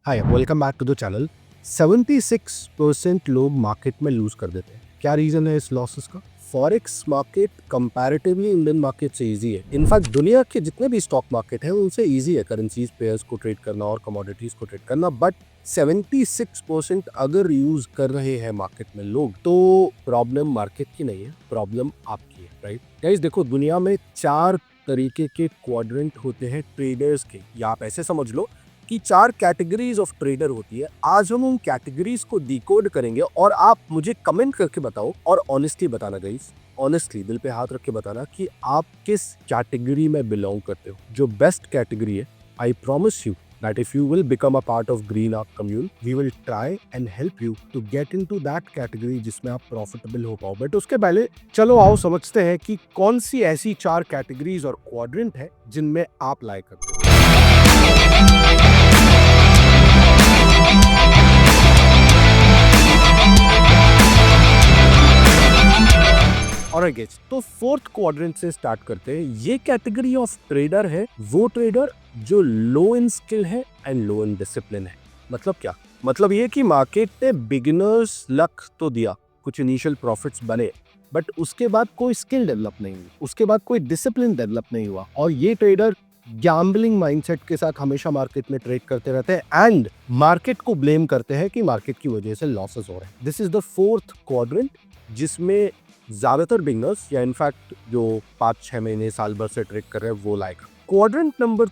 Hi, welcome back to the channel. 76% लोग market में loose कर देते हैं। क्या रीजन है इस लॉसेस का? Forex market comparatively Indian market से इजी है। इनफैक्ट दुनिया के जितने भी स्टॉक मार्केट है उनसे इजी है करेंसीज पेयर्स को ट्रेड करना और कमोडिटीज को ट्रेड करना। बट 76% अगर यूज कर रहे हैं मार्केट में लोग, तो प्रॉब्लम मार्केट की नहीं है, प्रॉब्लम आपकी है, राइट गाइस? देखो, दुनिया में 4 तरीके के क्वाड्रेंट होते हैं ट्रेडर्स के, या आप ऐसे समझ लो कि 4 कैटेगरीज ऑफ ट्रेडर होती है। आज हम उन कैटेगरीज को डिकोड करेंगे और आप मुझे कमेंट करके बताओ और ऑनेस्टली बताना गाइस, ऑनेस्टली दिल पे हाथ रख के बताना कि आप किस कैटेगरी में बिलोंग करते हो। जो बेस्ट कैटेगरी है, I promise you that if you will become a part of Green Arc Commune, we will try and help you to get into that category जिसमें आप प्रॉफिटेबल हो पाओ। बट उसके पहले चलो आओ समझते हैं कि कौन सी ऐसी 4 कैटेगरीज और क्वाड्रेंट है जिनमें आप लाइक करते हो। ऑलराइट गाइस, तो फोर्थ क्वाड्रेंट से स्टार्ट करते हैं। ये कैटेगरी ऑफ ट्रेडर है वो ट्रेडर जो लो इन स्किल है एंड लो इन डिसिप्लिन है। मतलब क्या? मतलब ये कि मार्केट ने बिगिनर्स लक तो दिया, कुछ इनिशियल प्रॉफिट्स बने, बट उसके बाद कोई स्किल डेवलप नहीं हुई, उसके बाद कोई डिसिप्लिन डेवलप नहीं हुआ, और ये ट्रेडर गैम्बलिंग माइंडसेट के साथ हमेशा मार्केट में ट्रेड करते रहते हैं एंड मार्केट को ब्लेम करते हैं कि मार्केट की वजह से लॉसेस हो रहे हैं। This is the fourth quadrant जिसमें ज्यादातर बिगनर्स या इनफैक्ट जो 5-6 महीने साल भर से ट्रेड कर रहे हैं वो लाएगा। क्वाड्रेंट नंबर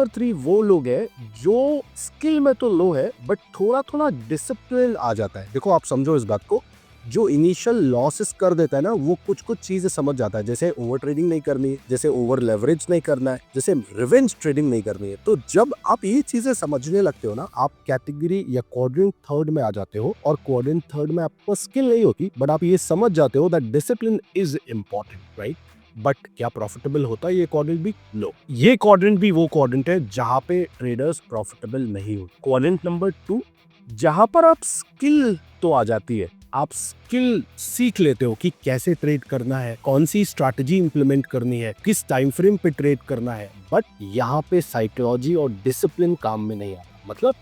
थ्री वो लोग हैं जो स्किल में तो लो है बट थोड़ा थोड़ा डिसिप्लिन आ जाता है। देखो, आप समझो इस बात को, जो इनिशियल लॉसेस कर देता है ना, वो कुछ कुछ चीजें समझ जाता है, जैसे ओवर ट्रेडिंग नहीं करनी है, जैसे ओवर लेवरेज नहीं करना है, जैसे रिवेंज ट्रेडिंग नहीं करनी है। तो जब आप ये चीजें समझने लगते हो ना, आप कैटेगरी या क्वाड्रेंट थर्ड में आ जाते हो, और क्वाड्रेंट थर्ड में आपको स्किल नहीं होती बट आप ये समझ जाते हो that discipline is important, right? But क्या प्रॉफिटेबल होता है ये क्वाड्रेंट भी? नो। ये क्वाड्रेंट भी वो क्वाड्रेंट है जहां पे ट्रेडर्स प्रॉफिटेबल नहीं होते। क्वाड्रेंट नंबर 2, जहां पर आप स्किल तो आ जाती है, आप स्किल सीख लेते हो कि कैसे ट्रेड करना है, कौन सी स्ट्रैटेजी इंप्लीमेंट करनी है, किस टाइम फ्रेम पे ट्रेड करना है, बट यहाँ पे साइकोलॉजी और डिसिप्लिन काम में नहीं आता। मतलब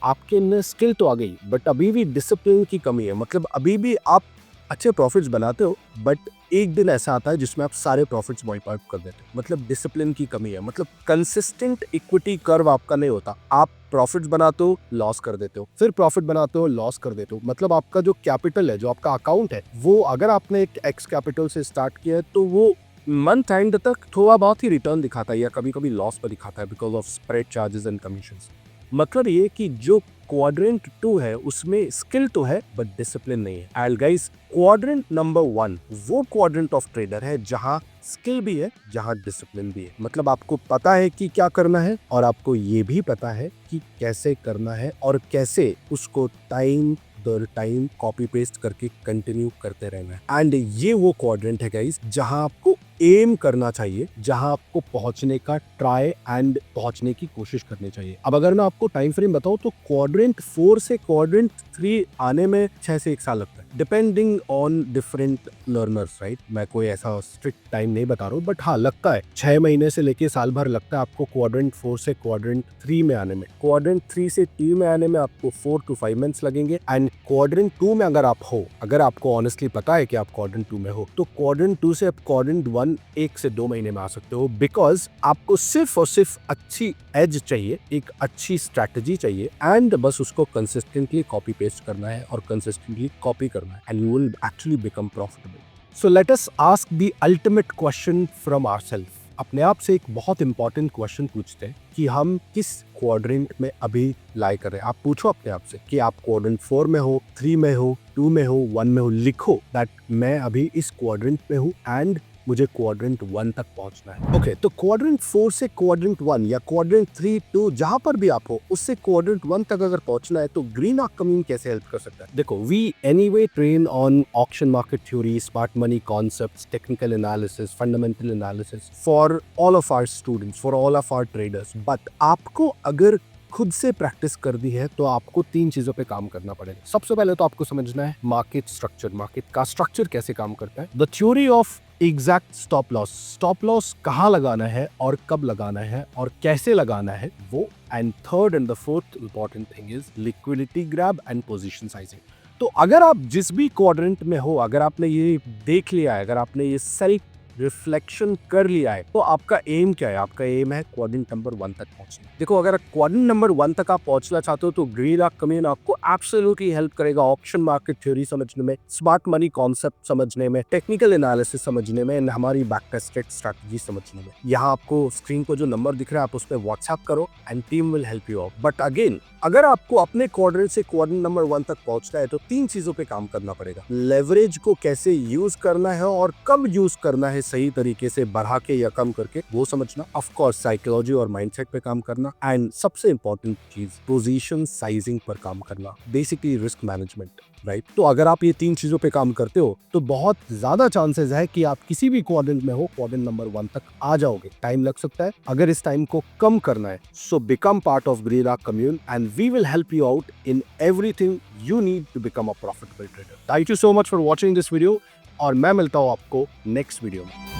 आपके अंदर स्किल तो आ गई बट अभी भी डिसिप्लिन की कमी है। मतलब अभी भी आप अच्छे प्रॉफिट्स बनाते हो बट एक दिन ऐसा आता है जिसमें आप सारे प्रॉफिट्स वाइप आउट कर देते हो। मतलब डिसिप्लिन की कमी है। मतलब कंसिस्टेंट इक्विटी कर्व आपका नहीं होता। आप प्रॉफिट्स बनाते हो, लॉस कर देते हो, फिर प्रॉफिट बनाते हो, लॉस कर देते हो। मतलब आपका जो कैपिटल है, जो आपका अकाउंट है, वो अगर आपने एक एक्स कैपिटल से स्टार्ट किया है तो वो मंथ एंड तक थोड़ा बहुत ही रिटर्न दिखाता है या कभी कभी लॉस पर दिखाता है because of spread charges and commissions. मतलब ये कि जो क्वाड्रेंट 2 है उसमें स्किल तो है बट डिसिप्लिन नहीं है। एंड गाइस, क्वाड्रेंट नंबर 1 वो क्वाड्रेंट ऑफ ट्रेडर है जहां स्किल भी है, जहां डिसिप्लिन भी है। मतलब आपको पता है कि क्या करना है और आपको ये भी पता है कि कैसे करना है और कैसे उसको टाइम दर टाइम कॉपी पेस्ट करके कंटिन्यू करते रहना है। एंड ये वो क्वाड्रेंट है गाइस जहां आपको एम करना चाहिए, जहां आपको पहुंचने का ट्राई एंड पहुंचने की कोशिश करनी चाहिए। अब अगर मैं आपको टाइम फ्रेम बताऊं तो क्वाड्रेंट 4 से क्वाड्रेंट 3 आने में 6 से 1 साल लगता है, depending on different learners, right? मैं कोई ऐसा स्ट्रिक्ट टाइम नहीं बता रहा हूँ बट हाँ, लगता है 6 महीने से लेके साल भर लगता है आपको क्वाड्रेंट 4 से क्वाड्रेंट 3 में आने में। क्वाड्रेंट 3 से 3 में आने में आपको 4 to 5 मंथ्स लगेंगे। एंड क्वाड्रेंट 2 में अगर आप हो, अगर आपको ऑनेस्टली पता है कि आप क्वाड्रेंट 2 में हो, तो क्वाड्रेंट 2 से आप क्वाड्रेंट 1 1 से 2 महीने में आ सकते हो। बिकॉज आपको सिर्फ और सिर्फ अच्छी एज चाहिए, एक अच्छी स्ट्रैटेजी चाहिए, एंड बस उसको कंसिस्टेंटली कॉपी पेस्ट करना है और कंसिस्टेंटली कॉपी करना है, and you will actually become profitable. So let us ask the ultimate question from ourselves. अपने आप से एक बहुत इंपॉर्टेंट क्वेश्चन पूछते हैं कि हम किस क्वाड्रेंट में अभी लाई कर रहे हैं। आप पूछो अपने आप से कि आप क्वाड्रेंट 4 में हो, 3 में हो, 2 में हो, 1 में हो। लिखो दैट मैं अभी इस क्वाड्रेंट में हूँ एंड मुझे क्वाड्रेंट 1 तक पहुंचना है। ओके, तो क्वाड्रेंट 4 से क्वाड्रेंट 1 या क्वाड्रेंट 3, 2 जहां पर भी आप हो, उससे क्वाड्रेंट 1 तक अगर पहुंचना है तो ग्रीन आर्क कम्यून कैसे हेल्प कर सकता है? देखो, we anyway train on auction market theory, smart money concepts, technical analysis, fundamental analysis for all of our students, for all of our traders. But आपको अगर खुद से प्रैक्टिस कर दी है तो आपको 3 चीजों पे काम करना पड़ेगा। सबसे पहले तो आपको समझना है मार्केट स्ट्रक्चर, मार्केट का स्ट्रक्चर कैसे काम करता है, the theory of exact stop loss कहाँ लगाना है और कब लगाना है और कैसे लगाना है वो, and third and the fourth important thing is liquidity grab and position sizing. तो अगर आप जिस भी क्वाड्रेंट में हो, अगर आपने ये देख लिया है, अगर आपने ये सेल्फ रिफ्लेक्शन कर लिया है, तो आपका एम क्या है? आपका एम है क्वाड्रेंट नंबर 1 तक पहुंचना। देखो, अगर क्वाड्रेंट नंबर 1 तक आप पहुंचना चाहते हो तो ग्रे लार्क कम्यून आपको एब्सोल्युटली हेल्प करेगा ऑप्शन मार्केट थ्योरी समझने में, स्मार्ट मनी कॉन्सेप्ट समझने में, टेक्निकल एनालिसिस समझने में, हमारी बैक टेस्टेड स्ट्रैटेजी समझने में। यहाँ आपको स्क्रीन को जो नंबर दिख रहा है आप उस पर व्हाट्सएप करो and team will help you out. But again, अगर आपको अपने क्वाड्रेंट से क्वाड्रेंट नंबर 1 तक पहुंचना है तो 3 चीजों पे काम करना पड़ेगा। लेवरेज को कैसे यूज करना है और कब यूज करना है सही तरीके से, बढ़ा के या कम करके, वो समझना। ऑफ कोर्स साइकोलॉजी और माइंडसेट पे काम करना, एंड सबसे इंपॉर्टेंट चीज पोजीशन साइजिंग पर काम करना, बेसिकली रिस्क मैनेजमेंट, राइट। तो अगर आप ये 3 चीजों पे काम करते हो तो बहुत ज्यादा चांसेस है कि आप किसी भी क्वाड्रेंट में हो, क्वाड्रेंट नंबर 1 तक आ जाओगे। टाइम लग सकता है, अगर इस टाइम को कम करना है so become part of grey lark commune and we will help you out in everything you need to become a profitable trader. Thank you so much for watching this video और मैं मिलता हूँ आपको next video में।